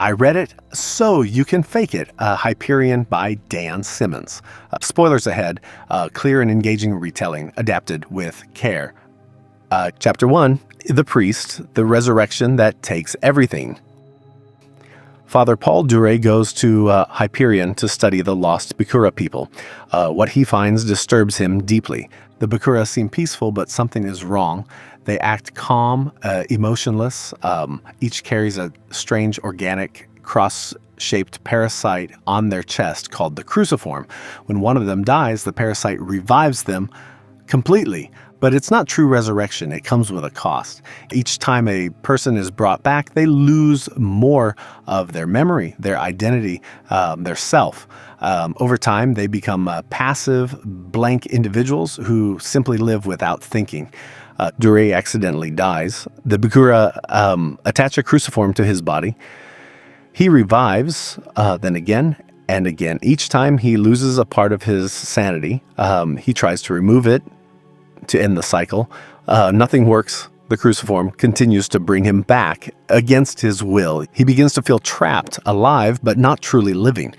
I read it, so you can fake it. Hyperion by Dan Simmons. Spoilers ahead. Clear and engaging retelling, adapted with care. Chapter 1, The Priest, the Resurrection That Takes Everything. Father Paul Dure goes to Hyperion to study the lost Bakura people. What he finds disturbs him deeply. The Bakura seem peaceful, but something is wrong. They act calm, emotionless. Each carries a strange organic cross-shaped parasite on their chest called the cruciform. When one of them dies, the parasite revives them completely. But it's not true resurrection. It comes with a cost. Each time a person is brought back, they lose more of their memory, their identity, their self. Over time, they become passive, blank individuals who simply live without thinking. Dure accidentally dies. The Bakura attach a cruciform to his body. He revives, then again and again. Each time he loses a part of his sanity, he tries to remove it to end the cycle. Nothing works. The cruciform continues to bring him back against his will. He begins to feel trapped, alive, but not truly living.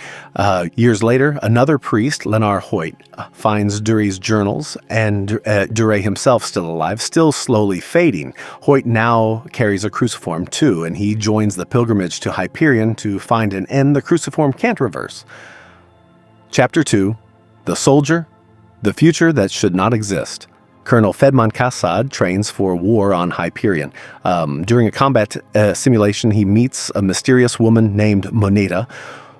Years later, another priest, Lenar Hoyt, finds Dure's journals, and Dure himself still alive, still slowly fading. Hoyt now carries a cruciform too, and he joins the pilgrimage to Hyperion to find an end the cruciform can't reverse. Chapter 2, The Soldier, the Future That Should Not Exist. Colonel Fedman Kassad trains for war on Hyperion. During a combat simulation, he meets a mysterious woman named Moneta,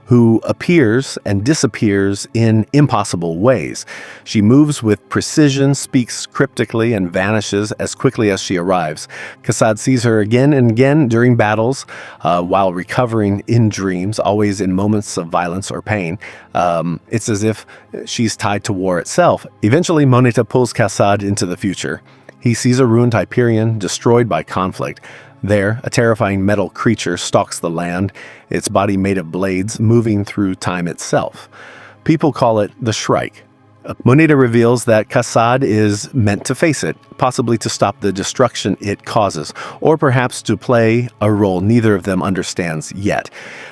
who appears and disappears in impossible ways. She moves with precision, speaks cryptically, and vanishes as quickly as she arrives. Kassad sees her again and again during battles, while recovering in dreams, always in moments of violence or pain. It's as if she's tied to war itself. Eventually, Moneta pulls Kassad into the future. He sees a ruined Hyperion destroyed by conflict. There, a terrifying metal creature stalks the land, its body made of blades moving through time itself. People call it the Shrike. Moneta reveals that Kassad is meant to face it, possibly to stop the destruction it causes, or perhaps to play a role neither of them understands yet.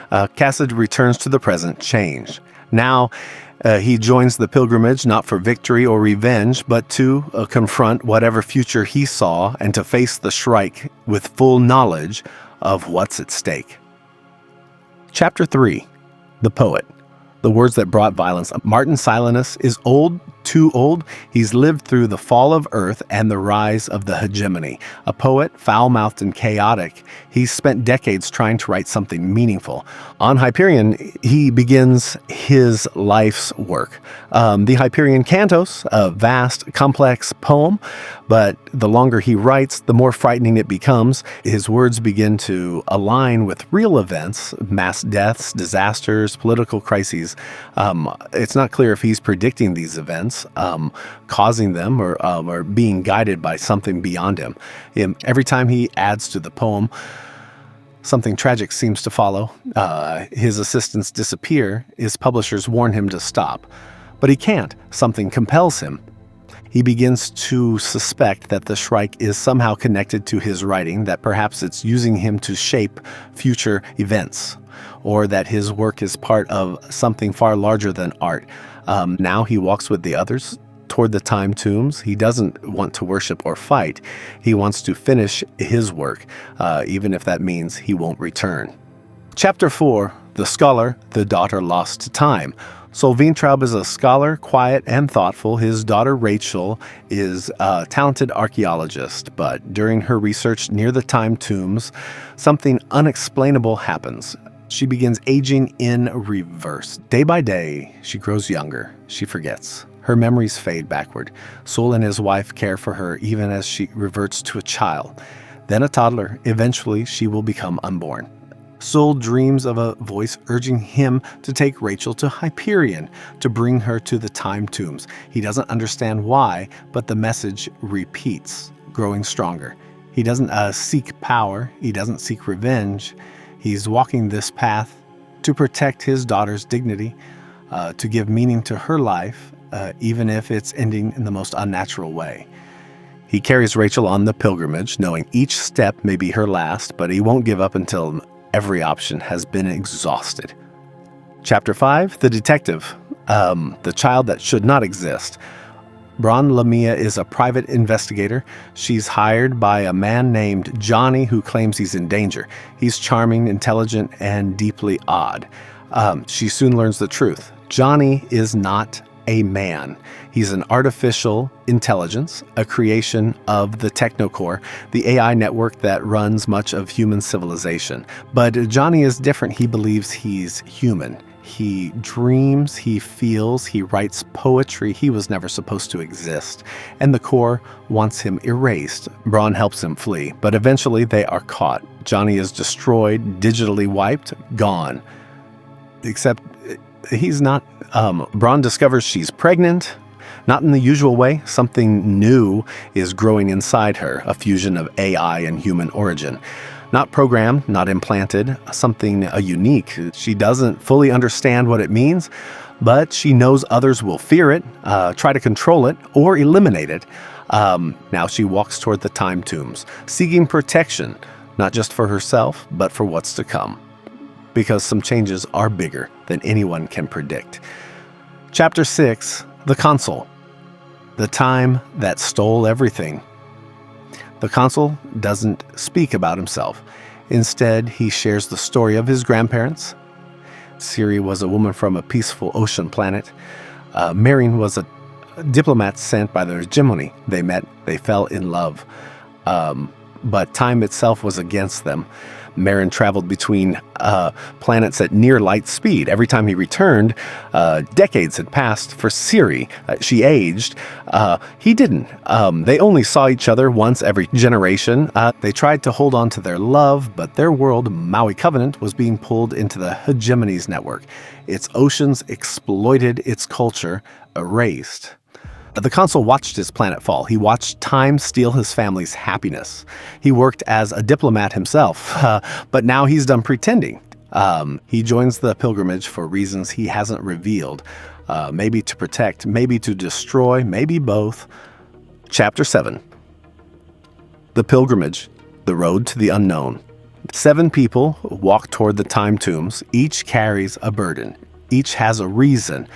Kassad returns to the present, changed. Now, he joins the pilgrimage not for victory or revenge, but to confront whatever future he saw and to face the Shrike with full knowledge of what's at stake. Chapter 3, The Poet. The words that brought violence. Martin Silenus is old, too old. He's lived through the fall of Earth and the rise of the hegemony. A poet, foul-mouthed and chaotic, he's spent decades trying to write something meaningful. On Hyperion, he begins his life's work. The Hyperion Cantos, a vast, complex poem, but the longer he writes, the more frightening it becomes. His words begin to align with real events, mass deaths, disasters, political crises. It's not clear if he's predicting these events, causing them, or being guided by something beyond him. Every time he adds to the poem, something tragic seems to follow. His assistants disappear. His publishers warn him to stop. But he can't. Something compels him. He begins to suspect that the Shrike is somehow connected to his writing, that perhaps it's using him to shape future events, or that his work is part of something far larger than art. Now he walks with the others toward the time tombs. He doesn't want to worship or fight. He wants to finish his work, even if that means he won't return. Chapter 4, The Scholar, the Daughter Lost to Time. Solvintraub is a scholar, quiet and thoughtful. His daughter Rachel is a talented archaeologist, but during her research near the time tombs, something unexplainable happens. She begins aging in reverse. Day by day, she grows younger. She forgets. Her memories fade backward. Sol and his wife care for her even as she reverts to a child. Then a toddler. Eventually, she will become unborn. Sol dreams of a voice urging him to take Rachel to Hyperion, to bring her to the time tombs. He doesn't understand why, but the message repeats, growing stronger. He doesn't seek power. He doesn't seek revenge. He's walking this path to protect his daughter's dignity, to give meaning to her life, even if it's ending in the most unnatural way. He carries Rachel on the pilgrimage, knowing each step may be her last, but he won't give up until every option has been exhausted. Chapter 5, The Detective, the child that should not exist. Bron Lamia is a private investigator. She's hired by a man named Johnny who claims he's in danger. He's charming, intelligent, and deeply odd. She soon learns the truth. Johnny is not a man. He's an artificial intelligence, a creation of the TechnoCore, the AI network that runs much of human civilization. But Johnny is different. He believes he's human. He dreams, he feels, he writes poetry. He was never supposed to exist. And the Core wants him erased. Bron helps him flee, but eventually they are caught. Johnny is destroyed, digitally wiped, gone. Except he's not. Bron discovers she's pregnant. Not in the usual way. Something new is growing inside her, a fusion of AI and human origin. Not programmed, not implanted, something unique. She doesn't fully understand what it means, but she knows others will fear it, try to control it, or eliminate it. Now she walks toward the time tombs, seeking protection, not just for herself, but for what's to come. Because some changes are bigger than anyone can predict. Chapter 6, The Consul. The time that stole everything. The consul doesn't speak about himself. Instead, he shares the story of his grandparents. Siri was a woman from a peaceful ocean planet. Marion was a diplomat sent by the Hegemony. They met, they fell in love. But time itself was against them. Marin traveled between planets at near light speed. Every time he returned, decades had passed. For Siri, she aged. He didn't. They only saw each other once every generation. They tried to hold on to their love, but their world, Maui Covenant, was being pulled into the Hegemony's network. Its oceans exploited, its culture erased. The consul watched his planet fall. He watched time steal his family's happiness. He worked as a diplomat himself, but now he's done pretending. He joins the pilgrimage for reasons he hasn't revealed. Maybe to protect, maybe to destroy, maybe both. Chapter 7. The Pilgrimage, the Road to the Unknown. 7 people walk toward the time tombs. Each carries a burden. Each has a reason.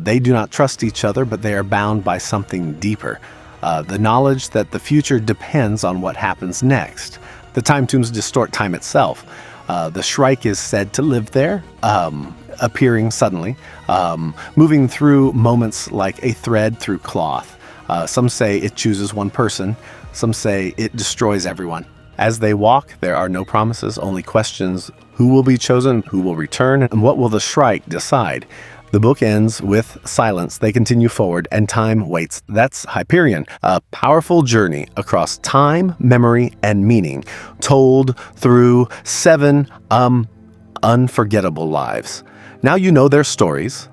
They do not trust each other, but they are bound by something deeper. The knowledge that the future depends on what happens next. The time tombs distort time itself. The Shrike is said to live there, appearing suddenly, moving through moments like a thread through cloth. Some say it chooses one person. Some say it destroys everyone. As they walk, there are no promises, only questions. Who will be chosen? Who will return? And what will the Shrike decide? The book ends with silence. They continue forward, and time waits. That's Hyperion, a powerful journey across time, memory, and meaning, told through 7 unforgettable lives. Now you know their stories.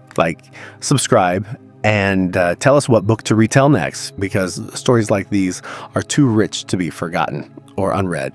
Subscribe and tell us what book to retell next, because stories like these are too rich to be forgotten or unread.